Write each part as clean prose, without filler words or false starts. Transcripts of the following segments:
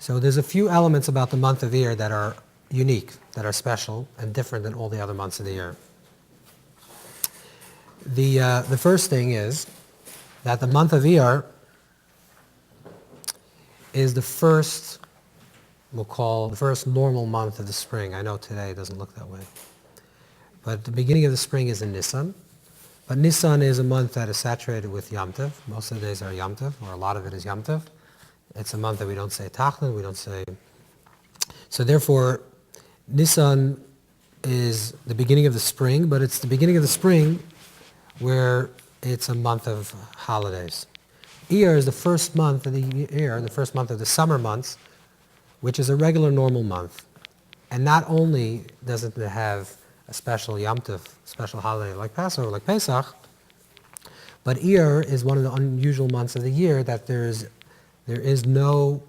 So there's a few elements about the month of Iyar that are unique, that are special and different than all the other months of the year. The first thing is that the month of Iyar is the first, we'll call the first normal month of the spring. I know today it doesn't look that way. But the beginning of the spring is in Nisan. But Nisan is a month that is saturated with Yom Tov. Most of the days are Yom Tov, or a lot of it is Yom Tov. It's a month that we don't say Tachlin, we don't say... So therefore, Nisan is the beginning of the spring, but it's the beginning of the spring where it's a month of holidays. Iyar is the first month of the year, the first month of the summer months, which is a regular normal month. And not only does it have a special Yom Tov, special holiday like Passover, like Pesach, but Iyar is one of the unusual months of the year that there is no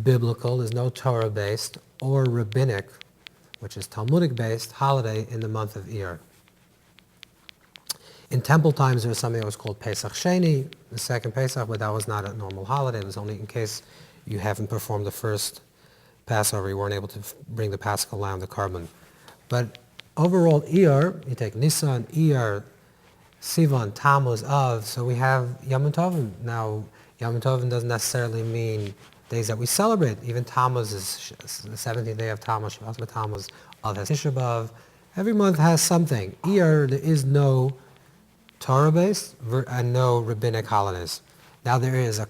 biblical, there's no Torah-based or rabbinic, which is Talmudic-based, holiday in the month of Iyar. In temple times, there was something that was called Pesach Sheni, the second Pesach, but that was not a normal holiday. It was only in case you haven't performed the first Passover, you weren't able to bring the Paschal lamb, the carbon. But overall, Iyar, you take Nisan, Iyar, Sivan, Tammuz, Av, so we have Yom Tovim. Now, Yom Tovim doesn't necessarily mean days that we celebrate. Even Tammuz is the 17th day of Tammuz, Shabbat Tammuz, Av has Tisha B'Av. Every month has something. Iyar, there is no Torah-based and no rabbinic holidays. Now there's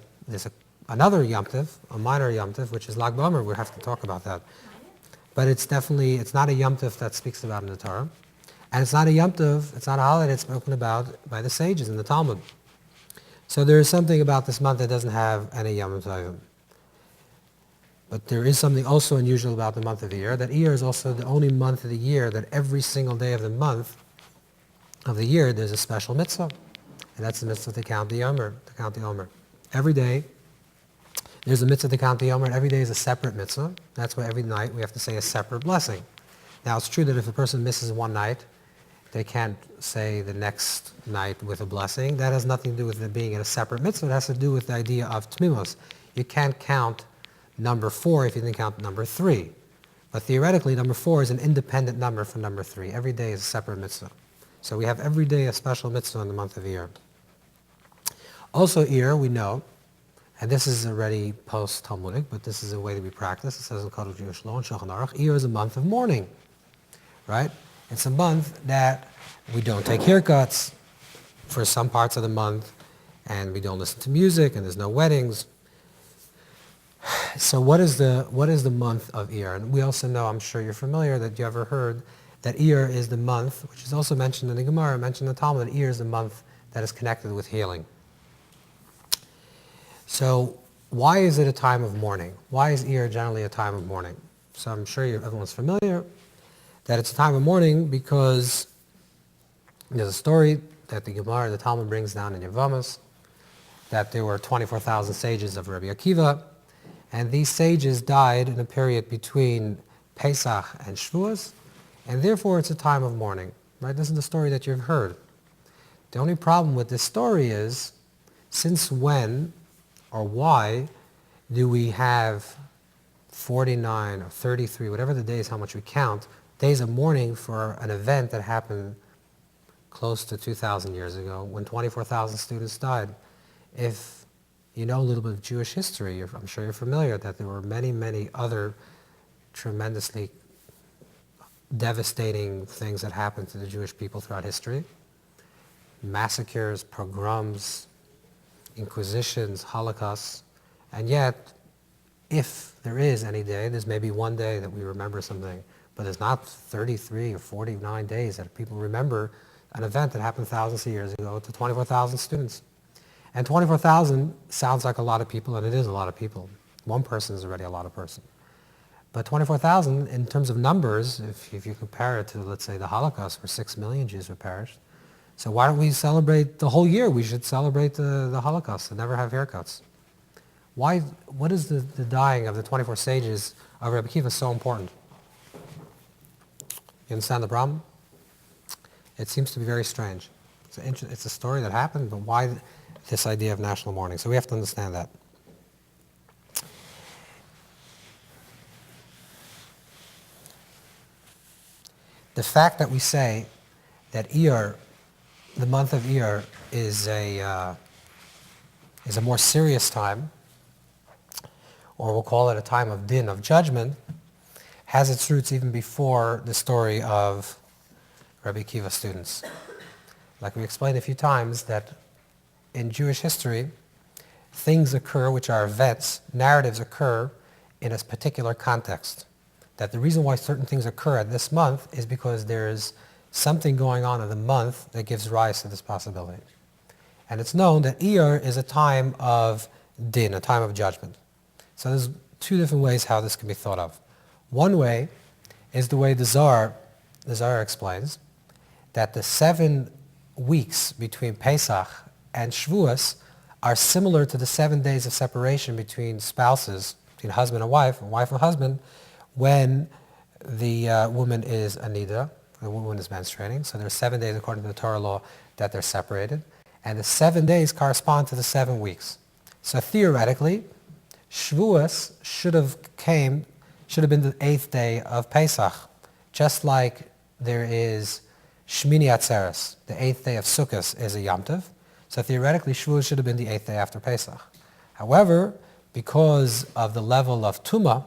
another Yom Tov, a minor Yom Tov, which is Lag BaOmer. We'll have to talk about that. But it's not a Yom Tov that speaks about in the Torah. And it's not a Yom Tov, it's not a holiday that's spoken about by the sages in the Talmud. So there is something about this month that doesn't have any Yom Tovim. But there is something also unusual about the month of Iyar, that Iyar is also the only month of the year that every single day of the month of the year there's a special mitzvah. And that's the mitzvah to count the Omer, Every day there's a mitzvah to count the Omer, and every day is a separate mitzvah. That's why every night we have to say a separate blessing. Now it's true that if a person misses one night, they can't say the next night with a blessing. That has nothing to do with it being in a separate mitzvah. It has to do with the idea of tmimos. You can't count number 4 if you didn't count number 3. But theoretically, number 4 is an independent number from number 3. Every day is a separate mitzvah. So we have every day a special mitzvah in the month of Iyar. Also Iyar, we know, and this is already post-Talmudic, but this is a way that we practice. It says in Code of Jewish Law and Shulchan Aruch, Iyar is a month of mourning, right? It's a month that we don't take haircuts for some parts of the month, and we don't listen to music, and there's no weddings. So what is the month of Iyar? And we also know, I'm sure you're familiar, that you ever heard that Iyar is the month, which is also mentioned in the Gemara, mentioned in the Talmud, that Iyar is the month that is connected with healing. So why is it a time of mourning? Why is Iyar generally a time of mourning? So I'm sure everyone's familiar that it's a time of mourning because there's a story that the Gemara, the Talmud brings down in Yevamos, that there were 24,000 sages of Rabbi Akiva, and these sages died in a period between Pesach and Shavuos, and therefore it's a time of mourning. Right? This is the story that you've heard. The only problem with this story is, since when or why do we have 49 or 33, whatever the days, how much we count, days of mourning for an event that happened close to 2,000 years ago when 24,000 students died? If you know a little bit of Jewish history, I'm sure you're familiar that there were many, many other tremendously devastating things that happened to the Jewish people throughout history. Massacres, pogroms, inquisitions, holocausts, and yet, if there is any day, there's maybe one day that we remember something, but there's not 33 or 49 days that people remember an event that happened thousands of years ago to 24,000 students. And 24,000 sounds like a lot of people, and it is a lot of people. One person is already a lot of person. But 24,000, in terms of numbers, if you compare it to, let's say, the Holocaust, where 6 million Jews were perished, so why don't we celebrate the whole year? We should celebrate the Holocaust and never have haircuts. Why? What is the dying of the 24 sages of Rabbi Akiva so important? You understand the problem? It seems to be very strange. It's a story that happened, but why this idea of national mourning? So we have to understand that. the fact that we say that Iyar, the month of Iyar, is a more serious time, or we'll call it a time of din, of judgment, has its roots even before the story of Rabbi Akiva's students. Like we explained a few times, that in Jewish history, things occur which are events, narratives occur in a particular context. That the reason why certain things occur at this month is because there's something going on in the month that gives rise to this possibility. And it's known that Iyar is a time of din, a time of judgment. So there's two different ways how this can be thought of. One way is the way the Zohar explains, that the 7 weeks between Pesach and Shavuos are similar to the 7 days of separation between spouses, between husband and wife and husband, when the woman is anida, the woman is menstruating. So there's 7 days according to the Torah law that they're separated. And the 7 days correspond to the 7 weeks. So theoretically, Shavuos should have been the 8th day of Pesach, just like there is Shmini Atzeres, the 8th day of Sukkot, is a Yom Tov. So theoretically, Shavuos should have been the 8th day after Pesach. However, because of the level of Tumah,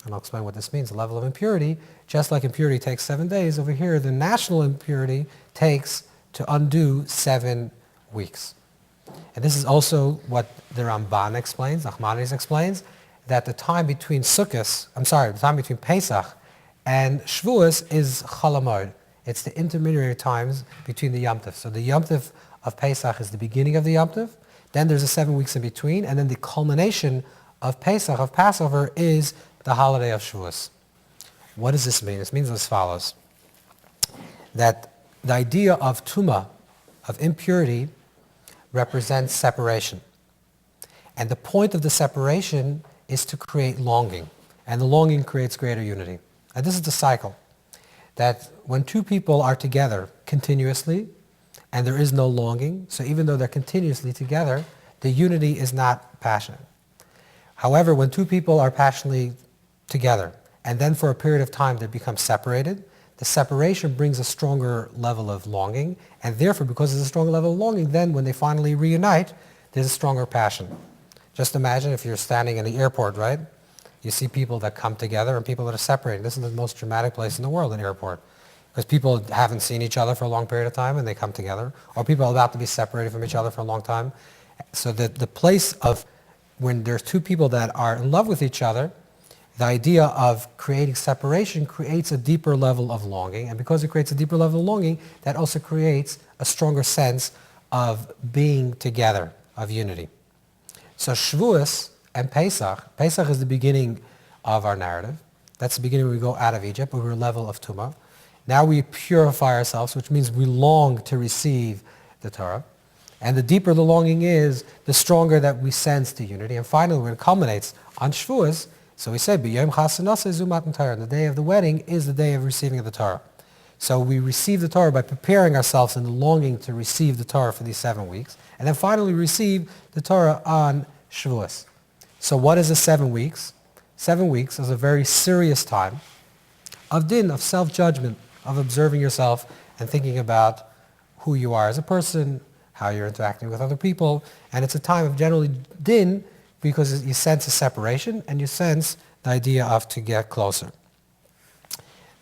and I'll explain what this means, the level of impurity, just like impurity takes 7 days, over here the national impurity takes to undo 7 weeks. And this is also what the Ramban explains, Nachmanides explains, that the time between the time between Pesach and Shavuos is Chol Hamoed. It's the intermediary times between the Yom Tov. So the Yom Tov of Pesach is the beginning of the Yom Tov, then there's the 7 weeks in between, and then the culmination of Pesach, of Passover, is the holiday of Shavuos. What does this mean? This means as follows, that the idea of Tumah, of impurity, represents separation. And the point of the separation is to create longing. And the longing creates greater unity. And this is the cycle. That when two people are together continuously, and there is no longing, so even though they're continuously together, the unity is not passionate. However, when two people are passionately together, and then for a period of time they become separated, the separation brings a stronger level of longing, and therefore, because there's a stronger level of longing, then when they finally reunite, there's a stronger passion. Just imagine if you're standing in the airport, right? You see people that come together and people that are separated. This is the most dramatic place in the world, an airport. Because people haven't seen each other for a long period of time and they come together. Or people are about to be separated from each other for a long time. So the place of when there's two people that are in love with each other, the idea of creating separation creates a deeper level of longing. And because it creates a deeper level of longing, that also creates a stronger sense of being together, of unity. So Shavuos and Pesach is the beginning of our narrative. That's the beginning when we go out of Egypt, we were a level of Tumah. Now we purify ourselves, which means we long to receive the Torah. And the deeper the longing is, the stronger that we sense the unity. And finally, when it culminates on Shavuos, so we say, B'yom Chasanasa Zu Matan Torah, and the day of the wedding is the day of receiving of the Torah. So we receive the Torah by preparing ourselves in the longing to receive the Torah for these 7 weeks. And then finally receive the Torah on Shavuos. So what is the 7 weeks? 7 weeks is a very serious time of din, of self-judgment, of observing yourself and thinking about who you are as a person, how you're interacting with other people. And it's a time of generally din because you sense a separation and you sense the idea of to get closer.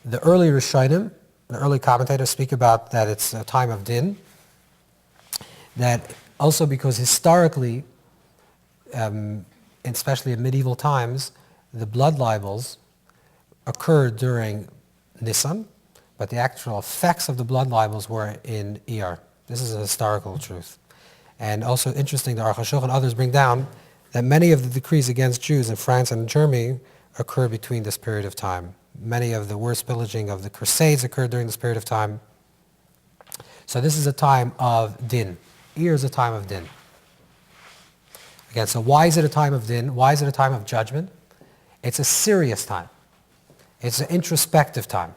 The early Rishonim, the early commentators speak about that it's a time of din, that also because historically, especially in medieval times, the blood libels occurred during Nisan, but the actual effects of the blood libels were in Iyar. This is a historical truth. And also interesting, the Aruch HaShulchan and others bring down that many of the decrees against Jews in France and in Germany occurred between this period of time. Many of the worst pillaging of the Crusades occurred during this period of time. So this is a time of din. Iyar is a time of din. Again, so why is it a time of din? Why is it a time of judgment? It's a serious time. It's an introspective time.